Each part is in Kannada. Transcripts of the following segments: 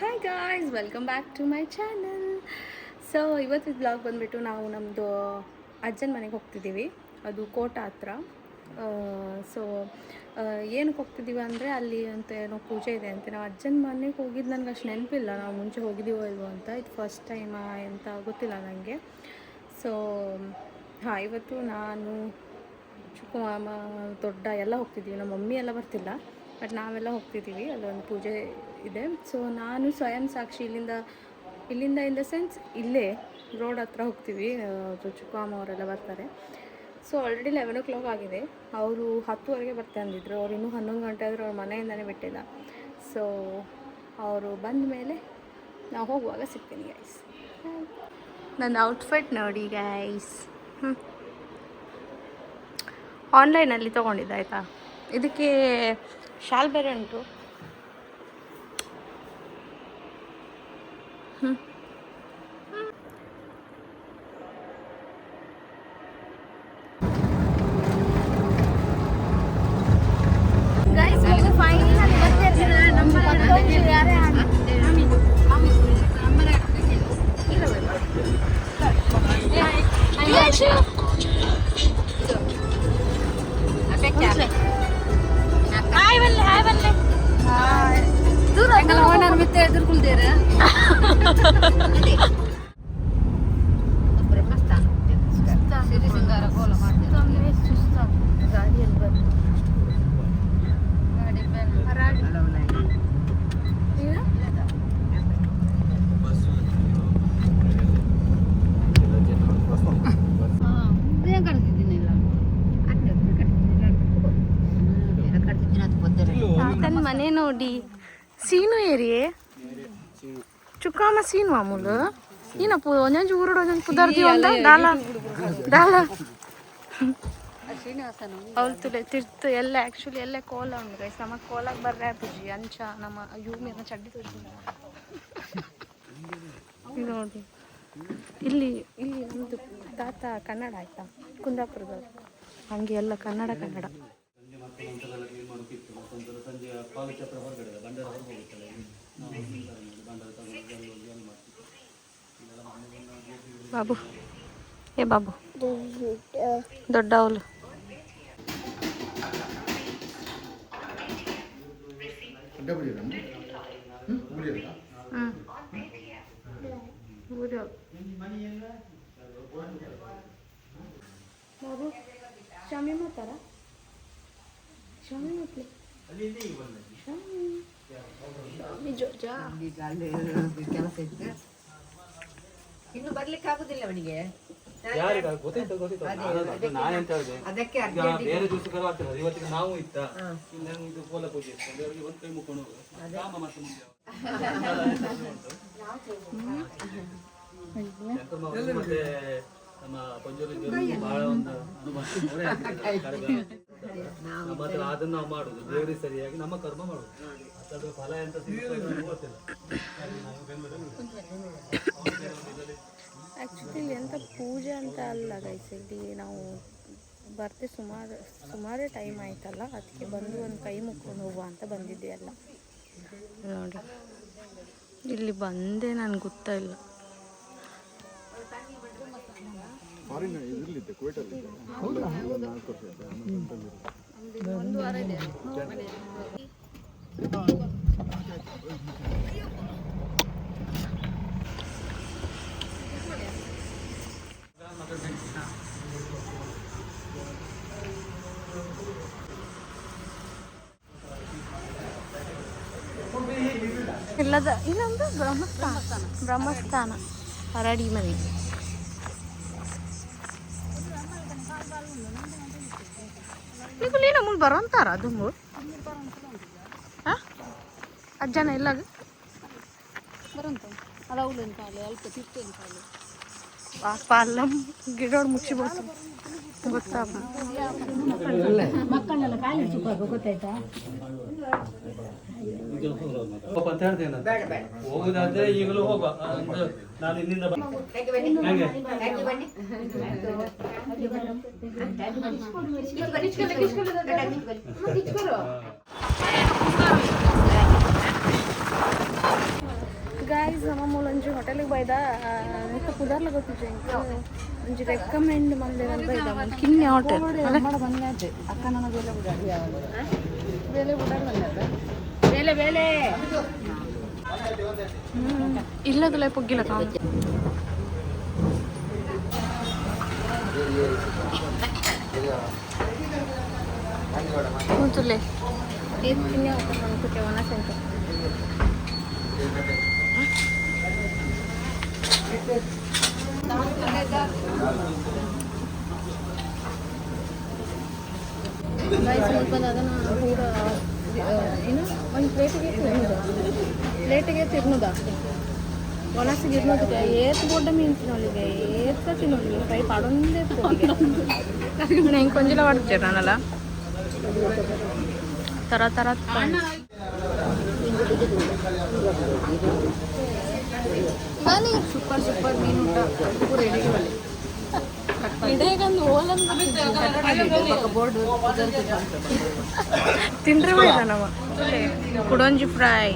Hi guys, welcome back to my channel. So ಇವತ್ತಿನ ಬ್ಲಾಗ್ ಬಂದುಬಿಟ್ಟು ನಾವು ನಮ್ಮದು ಅಜ್ಜನ ಮನೆಗೆ ಹೋಗ್ತಿದ್ದೀವಿ. ಅದು ಕೋಟ ಹತ್ರ. ಸೊ ಏನಕ್ಕೆ ಹೋಗ್ತಿದ್ದೀವಿ ಅಂದರೆ ಅಲ್ಲಿ ಅಂತ ಏನೋ ಪೂಜೆ ಇದೆ ಅಂತೆ. ನಾವು ಅಜ್ಜನ ಮನೆಗೆ ಹೋಗಿದ್ದು ನನಗೆ ಅಷ್ಟು ನೆನಪಿಲ್ಲ, ನಾವು ಮುಂಚೆ ಹೋಗಿದ್ದೀವೋ ಇಲ್ವೋ ಅಂತ. ಇದು ಫಸ್ಟ್ ಟೈಮ್ ಅಂತ ಗೊತ್ತಿಲ್ಲ ನನಗೆ. ಸೊ ಇವತ್ತು ನಾನು ಚಿಕ್ಕ ಮಾಮ ದೊಡ್ಡ ಎಲ್ಲ ಹೋಗ್ತಿದ್ದೀವಿ. ನಮ್ಮ ಮಮ್ಮಿ ಎಲ್ಲ ಬರ್ತಿಲ್ಲ, ಬಟ್ ನಾವೆಲ್ಲ ಹೋಗ್ತಿದ್ದೀವಿ. ಅಲ್ಲೊಂದು ಪೂಜೆ ಇದೆ. ಸೊ ನಾನು ಸ್ವಯಂ ಸಾಕ್ಷಿ ಇಲ್ಲಿಂದ ಇನ್ ದ ಸೆನ್ಸ್ ಇಲ್ಲೇ ರೋಡ್ ಹತ್ರ ಹೋಗ್ತೀವಿ. ಚಿಕ್ಕ ಮಾಮ ಅವರೆಲ್ಲ ಬರ್ತಾರೆ. ಸೊ ಆಲ್ರೆಡಿ 11 o'clock ಆಗಿದೆ. ಅವರು 10 ಬರ್ತೆ ಅಂದಿದ್ರು. ಅವ್ರು ಇನ್ನೂ 11 ಗಂಟೆ ಆದರೂ ಅವ್ರ ಮನೆಯಿಂದನೇ ಬಿಟ್ಟಿಲ್ಲ. ಸೊ ಅವರು ಬಂದ ಮೇಲೆ ನಾವು ಹೋಗುವಾಗ ಸಿಗ್ತೀನಿ ಗೈಸ್. ನನ್ನ ಔಟ್ಫಿಟ್ ನೋಡಿ ಗೈಸ್, ಆನ್ಲೈನಲ್ಲಿ ತೊಗೊಂಡಿದ್ದೆ ಆಯಿತಾ. ಇದಕ್ಕೆ ಶಾಲ್ ಬೇರೆ ಉಂಟು. ಮನೆ ನೋಡಿ ಸೀನು ಏರಿಯೇ ಚುಕ್ಕಾಮ ಸೀನು ಅಮೂಲು ಏನಪ್ಪ ಒಂಜಂಜು ಊರುಡು ಒಂಜಂಜು ಪುದರ್ದಿ ಒಂದ ದಾಲ ದಾಲ ಅವಲ್ತುಲೆ ತಿರ್ತು ಎಲ್ಲ ಆ್ಯಕ್ಚುಲಿ ಎಲ್ಲ ಕೋಲ ಉಂಟು ಗೈಸ್. ನಮಗೆ ಕೋಲಾಗ ಬರ್ರೆ ಪೂಜಿ ಅಂಚ ನಮ್ಮ ಮೇನ ಚಡ್ಡಿ ತೋರಿಸಿದ ನೋಡಿ. ಇಲ್ಲಿ ನಮ್ಮದು ತಾತ ಕನ್ನಡ ಆಯ್ತಾ, ಕುಂದಾಪುರದವ್ರು. ಹಂಗೆ ಎಲ್ಲ ಕನ್ನಡ. ಬಾಬು ಬಾಬು ದೊಡ್ಡ ಅವಳು. ಬಾಬು ಶಾಮಿ ಮಾಡ್ತಾರ, ಶಾಮಿ ಮಾಡ್ಲಿ ಕೆಲಸ ಇತ್ತು, ಇನ್ನು ಬರ್ಲಿಕ್ಕೆ ಆಗುದಿಲ್ಲ ಅವನಿಗೆ. ಅದಕ್ಕೆ ಬೇರೆ ದಿವಸಗಳು ಆಗ್ತದೆ. ಇವತ್ತಿಗೆ ನಾವು ಇತ್ತ ಇದು ಕೋಲ ಪೂಜೆ ಒಂದು ಕೈ ಮುಕ್ಕೊಂಡು ಮತ್ತೆ ನಮ್ಮ ಪಂಜೂರು ಬಹಳ ಒಂದು ಮಾತ್ರ ಅದನ್ನ ನಾವು ಮಾಡುದು ದೇವರಿಗೆ ಸರಿಯಾಗಿ ನಮ್ಮ ಕರ್ಮ ಮಾಡುದು. ಅದ್ರ ಫಲ ಎಂತ ಗೊತ್ತಿಲ್ಲ. ಆ್ಯಕ್ಚುಲಿ ಎಂಥ ಪೂಜೆ ಅಂತ ಅಲ್ಲ ಗೈಸ್. ಇಲ್ಲಿ ನಾವು ಬರ್ತೆ ಸುಮಾರು ಟೈಮ್ ಆಯ್ತಲ್ಲ, ಅದಕ್ಕೆ ಬಂದು ಒಂದು ಕೈ ಮುಕ್ಕೊಂಡು ಹೋಗುವ ಅಂತ ಬಂದಿದ್ದೆ ಎಲ್ಲ ನೋಡಿ. ಇಲ್ಲಿ ಬಂದೆ ನನಗೆ ಗೊತ್ತಾಯಿಲ್ಲ. ಒಂದು ವಾರ ಇದೆ. ಇಲ್ಲೊಂದು ಬ್ರಹ್ಮಸ್ಥಾನ ಹರಡಿ ಮನೆ. ಈಗ ನಮಗೆ ಬರೋಂತಾರ ದುಂಬು ಅಜ್ಜನ ಇಲ್ಲಾಗ ಬರೋಂತ ಅಲ್ಲ ಅಲ್ಪ ತಿರ್ತೇನೆ ಕಾಲು ಪಾಪ ಅಲ್ಲ ಗಿಡೋಡು ಮುಚ್ಚಿಬೋದು ಗೊತ್ತಾ. ಮಕ್ಕಳನ್ನೆಲ್ಲ ಕಾಲಿ ಗೊತ್ತಾಯ್ತಾ. ಅಂತ ಹೇಳ್ತೇನೆ ಹೋಗುದಾದ್ರೆ ಈಗಲೂ ಹೋಗುವ. ನಾನು ಇಲ್ಲಿಂದ ಒಂಜಿ ಹೋಟೆಲಿಗೆ ಬೈದ ನಿಕ್ಕ ಕುದಾರ್ಲ ಗೊತ್ತಿದ್ದೆ ಒಂಜಿ ರೆಕಮೆಂಡ್ ಮಾಡ್ದೇವಂತ ಬೈದ ಒಂದು ಕಿನ್ನೆ ಹೋಟೆಲ್ ಬಂದೆ ಅಕ್ಕ ನನ್ನ ಬೇಲೆ ಬಿಡಾಡಿ ಬೇಲೆ ಬಿಡಲ್ಲ ಬೇಲೆ ಬೇಲೆ ಇಲ್ಲದಲ್ಲ ಪೊಗ್ಗಿಲ್ಲ ಕಾಮ ಕೂತುಲೆ ಏತ್ ಕಿನ್ನೆ ಹೋಟೆಲ್ ಅನ್ಕುತ್ತೆ ಒನ ಸೆಂಟರ್ ಗೈಸ್ ಸ್ವಲ್ಪ ಅದನ್ನು ಪೂರ ಏನು ಒಂದು ಪ್ಲೇಟಿಗೆ ತಿರ್ನುದ ಒಣಸಿಗೆ ಇರ್ನೋದಕ್ಕೆ ಏತ್ ಬೊಡ್ಡ ಮೀನು ತಿನ್ನೋಳಿಗೆ ಏತ್ ತಿನ್ನೋಳಿಗೆ ಫ್ರೈ ಪಾಡೊಂದೇ ಹೆಂಗೆ ಕೊಂಜಿಲ ಮಾಡ್ತೀರ ನಾನಲ್ಲ ತರ ತರ ಸೂಪರ್ ಸೂಪರ್ ಮೀನು ಊಟ ರೆಡಿ ಇಡೇಗಂದು ತಿಂದ್ರೆ ಬೇಡ ನಾವು ಕುಡೊಂಜಿ ಫ್ರೈ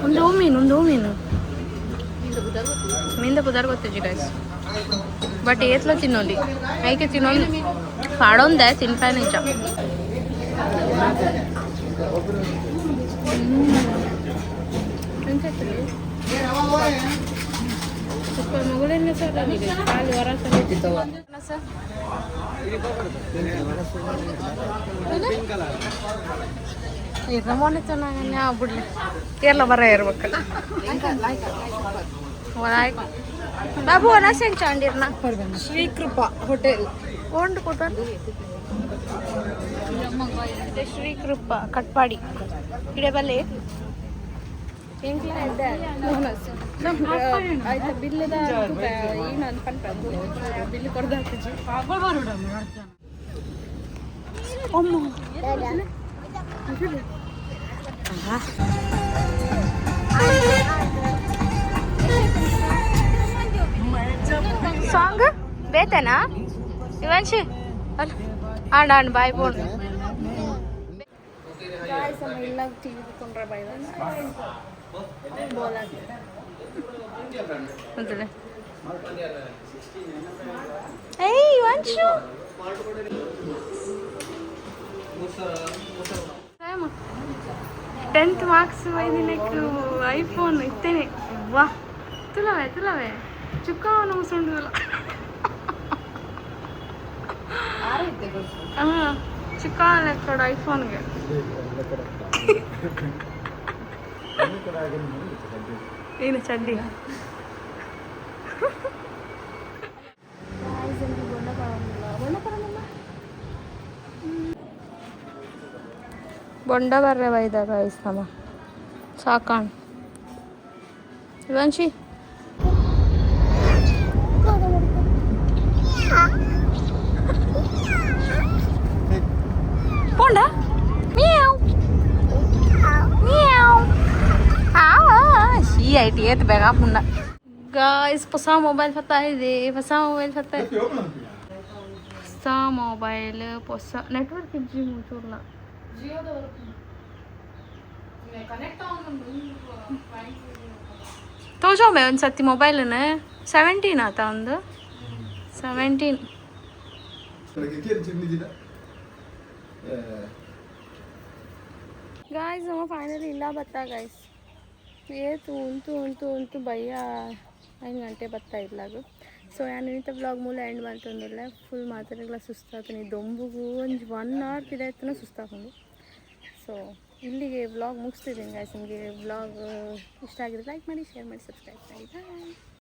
ಒಂದು ಮೀನು ಮೀಂದ ಪುದಾರ್ ಗೊತ್ತಿಜ್ಜಿ ಗೈಸ್ ಬಟ್ ಏತ್ಲ ತಿನ್ನೋಲಿ ಐಕೆ ತಿನ್ನೋಲಿ ಪಾಡೊಂದೆ ತಿನ್ಪಾಯ ನಿಜ ಮಗಳೇನೆ ಸರ್ ಖಾಲಿ ಹೊರ ಸರ್ ಇರ್ಮೋನೆ ಚೆನ್ನಾಗನ್ನೇ ಆಗ್ಬಿಡ್ಲಿ ಎಲ್ಲ ಬರ ಇರ್ಬೇಕಲ್ಲ ಬಾಬು ಅನಸ್ ಹೆಂಗೆ ಚಾಂಡಿರ್ನ ಶ್ರೀಕೃಪಾ ಹೋಟೆಲ್ ಓಂಡು ಕೊಟ್ಟ ಶ್ರೀಕೃಪಾ ಕಟ್ಪಾಡಿ ಇಡೆ ಬಲ್ಲಿ ಆಯ್ತಾ ಬಿಲ್ಲದ ಏನು ಅನ್ಕೊಂಡ ಬಿಲ್ ಕೊಡ್ದು ಹಾಕಿದ್ವಿ ಸಾಂಗ್ ಬೇತೇನಾ ಇವಂಶಿ ಅಲ್ಲ ಆಂಡ ಆಂಡ ಬಾಯ್ ಬೋನ್ ಇಲ್ಲ ಟಿವಿ ಕುತ್ಕೊಂಡ್ರೆ ಬಾಯ್ ಬೋಲ್ ಅಂತಲೇ ಏಯ್ ವಂಶು 10th ಮಾರ್ಕ್ಸ್ ವೈದಿನಕ್ಕೆ ಐಫೋನ್ ಇತ್ತೇನೆ ವಾ ತುಲವೇ ಚುಕ್ಕವನು ಮುಸುಂಡುದಲ್ಲ ಹಾಂ ಚಿಕ್ಕವನ ಲೆಕ್ಕಡ ಐಫೋನ್ಗೆ ಏನು ಚಡ್ಡಿ ಬೊಂಡ ಬರ್ರೆ ಬೈದಾಗ ಐಸ್ನಮ್ಮ ಸಾಕಾಣ್ ಇವಂಶಿ ಬೊಂಡ ಮ್ಯಾವ್ ಮ್ಯಾವ್ ಶೀ ಐಟಿ ಏತ್ ಬೇಗ ಪುಂಡ ಗಾಯ್ಸ್ ಹೊಸ ಮೊಬೈಲ್ ಬರ್ತಾ ಇದೆ ಹೊಸ ಮೊಬೈಲ್ ಹೊಸ ನೆಟ್ವರ್ಕ್ ಇಜ್ಜಿ ಮುಂಚೂರ್ನ ತೋಜೊಮ್ಮೆ ಒಂದು ಸತಿ ಮೊಬೈಲನ್ನ 17 ಆತ ಒಂದು 17 ಗಾಯ್ಸ್ ನಮ್ಮ ಫೈನಲಿ ಇಲ್ಲ ಬತ್ತಾ ಗಾಯ್ಸ್ ಏತು ಉಂಟು ಭಯ್ಯ 5 ಗಂಟೆ ಬರ್ತಾ ಇಲ್ಲಾಗು ಸೊ ಯಾನಿತ ಬ್ಲಾಗ್ ಮೂಲ ಎಂಡ್ ಮಾಡ್ತಂದಿಲ್ಲ ಫುಲ್ ಮಾತಾಡಲ್ಲ ಸುಸ್ತಾಗ್ತೀನಿ ದೊಂಬುಗೂ ಒಂದು 1 ಅವರ್ ಕಿದಾಯ್ತನ ಸುಸ್ತಾಕೊಂಡು ಸೊ ಇಲ್ಲಿಗೆ ವ್ಲಾಗ್ ಮುಗಿಸ್ತಿದ್ದೀನಿ ಗಾಯ್ಸ್ ನಿಮಗೆ ವ್ಲಾಗ್ ಇಷ್ಟ ಆಗಿದ್ರೆ ಲೈಕ್ ಮಾಡಿ ಶೇರ್ ಮಾಡಿ ಸಬ್ಸ್ಕ್ರೈಬ್ ಮಾಡಿ ಬಾಯ್